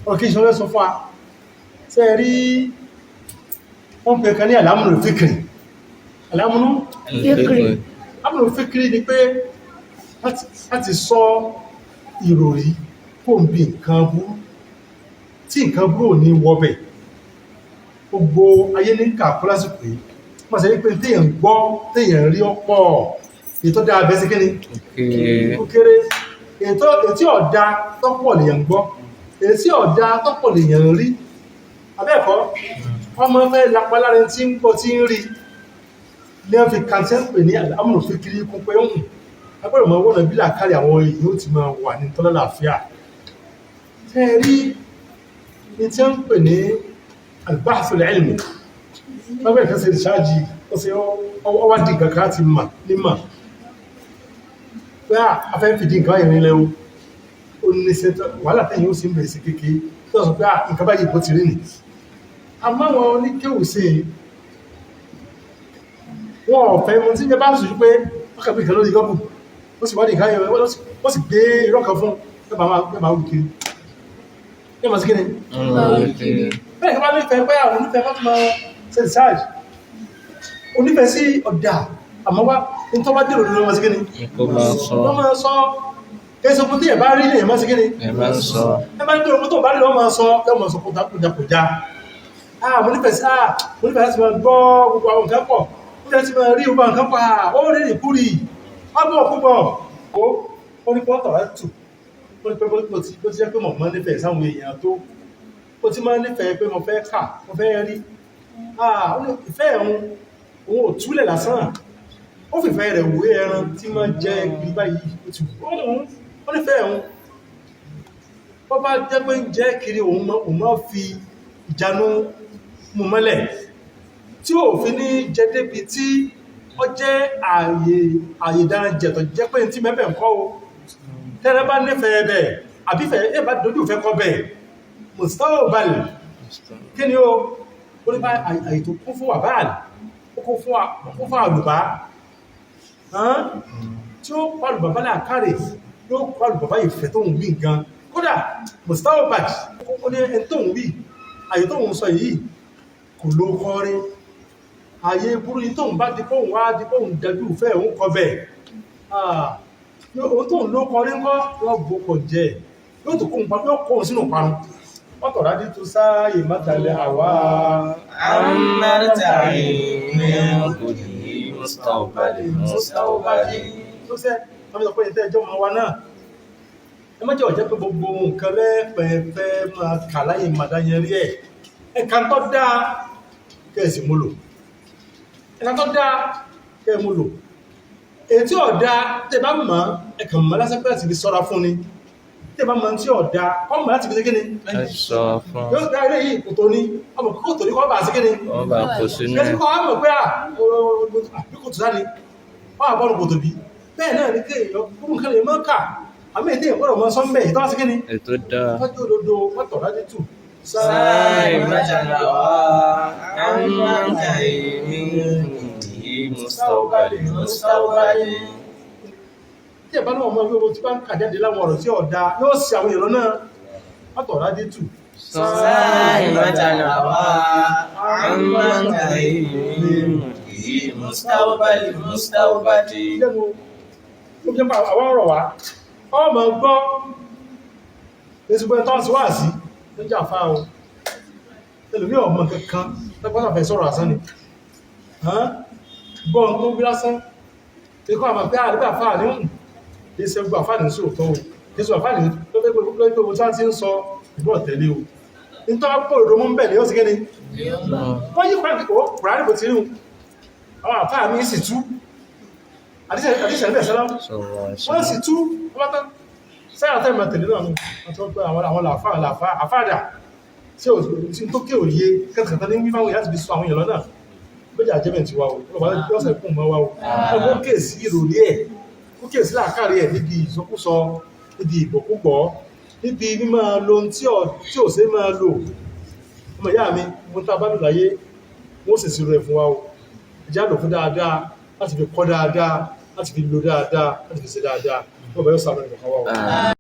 ọ̀kí ìṣọ́lẹ̀ sọ fún a ṣe rí wọ́n pẹ̀ kan ní àlámùnù fíkìrì àlámùnù fíkìrì ni pé láti sọ ìròrí kó ń bí nǹkan bú tí nǹkan bú ò ní wọ́bẹ̀ gbogbo ayé ní kàkó lásìkò yìí wọ́n sẹ wípé téèyàn gbọ́ téèyàn rí ọ̀pọ̀ ètò dáa bẹ́ẹ̀ sí kí ni ó kéré ètí ọ̀dá tọ́pọ̀ lèyàn gbọ́ ètí ọ̀dá tọ́pọ̀ lèyàn rí abẹ́ẹ̀kọ́ ọmọ fẹ́ lápá lára tí ń gbọ́ tí ń rí ní wọ́n fi kàntẹ́ ń pè ní àmúrò fi kiri kún pé ń agbẹ́rẹ̀ mọ́ wọ́n bí làkárí àwọn èyí ó ti máa wà ní tọ́lọ́láàfíà tẹ́ rí ní tí wọ́n ń pè ní albáṣọ̀lẹ̀ ilmi wọ́n bẹ̀rẹ̀ kẹsẹ̀ ìṣáàjì ó sì ọwá di kankan ti mà ní mà pé afẹ́ fìdí nǹkan ìrìn lẹ́wọ́ ó ní ṣe wàhálà tẹ́yìn ó sì ń bẹ̀rẹ̀ sí kékeré tó sọ pé nǹkan báyìí bó ti rí nì àmọ́ wọn oníkéwù sí wọn ọ̀fẹ́ mú tí jẹ́ bá sùn pé wọ́n kàbí ìkan lórí gọ́gùn ó sì wádìí nǹkan ìrìn ó sì gbé irọ́ kan fún ẹbà wù kiri yẹ́ mọ̀ sí kíni bẹ́ẹ̀ kí wọ́n nífẹ̀ẹ́ pé àwọn onífẹ̀ẹ́ mọ́ tó máa ṣe research onífẹ̀ẹ́ sí ọ̀dà àmọ́wá ní tó bá dèrò lọ́wọ́ sí kíni wọ́n máa sọ kéèsọ fún tí ẹ̀ bá rí ní ẹ̀mọ́ sí kíni ẹ bá ń dèrò tó bá rí lọ́wọ́ máa sọ ẹmọ̀ sọ kòjákòjá mo nífẹ̀ẹ́ sí láti máa gbọ́ gbogbo àwọn nǹkan pọ̀ mo nífẹ̀ẹ́ sí máa rí gbogbo nǹkan pa ó rí ìkúrì ọgbọ̀ púpọ̀ ó ní pọ́tọ̀ ẹ̀ tù ó ní pé bó ti jẹ́ pé mọ̀ mọ́ nífẹ̀ẹ́ sáwọn èèyàn tó ó ti máa nífẹ̀ẹ́ pé mo fẹ́ kà mo fẹ́ rí ìfẹ́ ẹ̀hún òun ò túlẹ̀ lásán ó fìfẹ́ rẹ̀ wé ẹran tí máa jẹ́ ìgbì báyìí ó nífẹ̀ẹ́ ẹ̀hún bọ́ bá jẹ́ pé ń jẹ́ kiri òun máa fi ìjánu mú mọ́lẹ̀ tí ó fi ní jẹ́ débi tí ó jẹ́ ààyè dáranjẹ̀tọ̀ jẹ́ pé tí mẹ́bẹ̀ ń kọ́ o tẹ́rẹ bá nífẹ̀ẹ́ bẹ̀ àbífẹ́ ẹ̀bá dojú fẹ́ kọ́ bẹ̀ mustaqbal kí ni ó ní bá àyè tó kún fún àbáàlì ó kún fún àlùbá tí ó pàlùbá bá láàkárẹ̀ yóò pàlùbá bá ìfẹ́ tó ń wí nǹkan kódà mustaqbal ó ní ẹni tó ń wí àyè tó ń sọ yìí kò ló kọ́ rí àyè burú yìí tó ń bá dípòhùn wá dípòhùn dájú fẹ́ òun kọ bẹ̀ ó tó ń ló kọ́ rí ńkọ́ rọ́gbò kò jẹ́ yóò tó kóhun parun yóò kóhun sínú parun wọ́tọ̀ rádí tó sáàyè mátàlẹ̀ àwá àmàrítàrí mẹ́rin kò ní mustaqbali tó sẹ́ ọmọ pé ìtẹ́ ẹjọ́ wa náà ẹ mọ́jọ́ ọ̀jẹ́ pé gbogbo nǹkan lẹ́pẹ̀ẹ́fẹ́ máa kà láyé màdáyẹrí ẹ̀ ẹ̀ka tó dáa kẹ́ẹ̀sì múlò ẹ̀ka tó dáa kẹ́ẹ̀ múlò ètí ọ̀dá tẹ́ bá mọ̀ ẹ̀kàn mọ́ lásẹ́pẹ́ láti fi sọ́ra fún ni tẹ́ bá mọ̀ tí ọ̀dá ọmọ láti fi sí kíni yóò dá ilé yìí kò tó ní ọmọ kò tó ní kọ́ bá sí kíni kẹ́sí kọ́ ọmọ pé àbíkò tó sáni wọ́n àbọ́nù kò tóbi bẹ́ẹ̀ náà ní kéèyàn gbogbo nǹkan lè mọ́ kà àmì ètè ìpọ́nà mọ́ sọ́mbẹ̀ ìtọ́ sí kíni ètò dáa wọ́n òdodo wọ́n tọ̀ láti tù sáàì májàláwà àmàrítàrí mẹ́rin mustaqbali tí ẹ̀bá náà mọ́ gbogbo tí bá ń kàjáde láwọn ọ̀rọ̀ tí ọ̀dá yóò sí àwọn èrò náà látọ̀ rádé tù sáàì májàláwà àmàrítàrí mẹ́rin mustaqbali lẹ́nu ó jẹ́ àwọn ọ̀rọ̀ wá ọmọ gbọ́ ẹ̀sùgbọ́n tó ń sọ wá sí ló jà fáà o ẹlòmí ọmọ kankan lọ́pọ̀lọpọ̀ sọ̀rọ̀ àsán ni gbọ́n tó bí lásán tí kọ́ àmà pé àrígbà fáà ní ọ̀hún kìí ṣe gbà fáà ní sóòtọ́ o kìí ṣe fáà ní tó fẹ́ gbogbo tí wọ́n ti ń sọ ìbọ̀ tẹ̀lé o ní tọ́ pọ̀ òdó mú bẹ̀ ní ó sì gẹ́ni wọ́n yí pàtàkì kùránì bò ti rí àwọn àfáà mi sì tú àdíṣẹ̀lẹ̀ sẹ́lá wọ́n sì tú sẹ́yà tẹ́mà tẹ̀lé náà àwọn àfáàdà tí ó tó kí òye kẹtàkẹta ní wífáwọn ìyá ti fi sọ àwọn èèyàn lọ́nà méjì àjẹ́mẹ̀ ti wá o lọ́sẹ̀ fún mọ́ wá o ẹgbẹ́ ó kèsí ìròrí ẹ̀ ó kèsí láàkárí ẹ̀ níbi ìsọkúsọ níbi ìgbọ̀kúgbọ̀ níbi mímọ̀ lo tí ò sí máa lò ọmọ ìyá mi mo tá bá lò láyé wọ́n sì sí rẹ̀ fún wa o ìjà lò fún dáadáa láti fi kọ́ dáadáa láti fi lo dáadáa láti fi ṣe dáadáa wọ́n bẹ̀rẹ̀ sàmì ìgbọ̀kan wa o